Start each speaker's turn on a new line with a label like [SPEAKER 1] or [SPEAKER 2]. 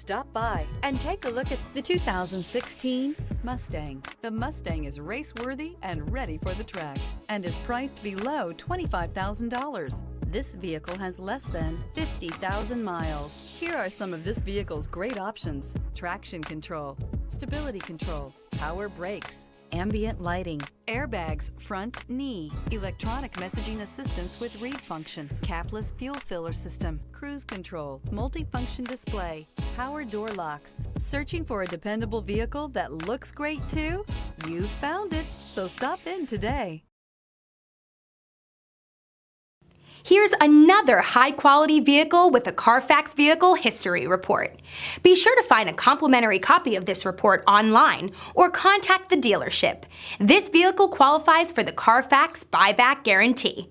[SPEAKER 1] Stop by and take a look at the 2016 Mustang. The Mustang is race-worthy and ready for the track and is priced below $25,000. This vehicle has less than 50,000 miles. Here are some of this vehicle's great options: traction control, stability control, power brakes, ambient lighting, airbags, front knee, electronic messaging assistance with read function, capless fuel filler system, cruise control, multifunction display, power door locks. Searching for a dependable vehicle that looks great too? You found it, so stop in today.
[SPEAKER 2] Here's another high-quality vehicle with a Carfax Vehicle History Report. Be sure to find a complimentary copy of this report online or contact the dealership. This vehicle qualifies for the Carfax Buyback Guarantee.